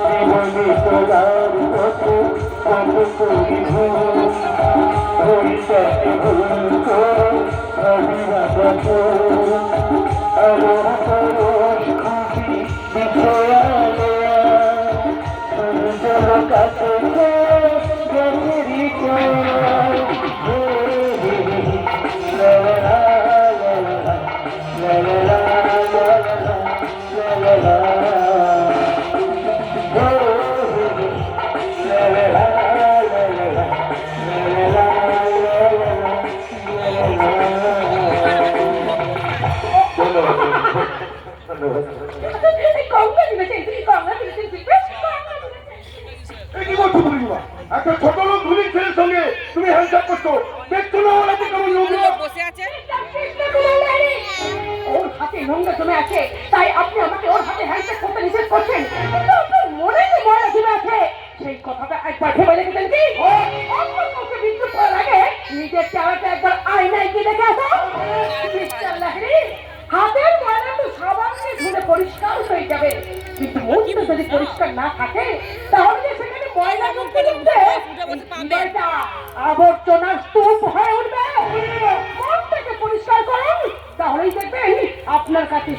জীবনে তোলার মতো কত করি ভুল হরিটাকে ভুল করে অভিভাবক আমার পরশ খুশি বিছয়ালে সূর্য কাছে গেরি একটা ছোট লোক ধুলির ছেলের সঙ্গে তুমি হ্যান্ডশেক করছো, দেখছো না ওরা কেমন নোংরা বসে আছে? ওর হাতে নোংরা জমে আছে, তাই আপনি আমাকে ওর হাতে হ্যান্ডশেক করতে নিষেধ করছেন। কিন্তু আপনার মনে যে ময়লা জমে আছে সেই কথাটা একবার ভেবে দেখেছেন কি? অন্য কাউকে বিদ্রুপ করার আগে নিজের চেহারাটা একবার আয়নায় গিয়ে দেখে আসো। মিস্টার লাহিড়ী, হাতের ময়লা তো সাবান দিয়ে ধুলে পরিষ্কার হয়ে যাবে, কিন্তু মনটা যদি পরিষ্কার না থাকে তাহলে যে সেখানে ময়লা মুক্তি উঠবে, এটা আবর্জনার স্তূপ হয়ে উঠবে। মনটাকে পরিষ্কার করুন, তাহলেই দেখবেন আপনার কাছে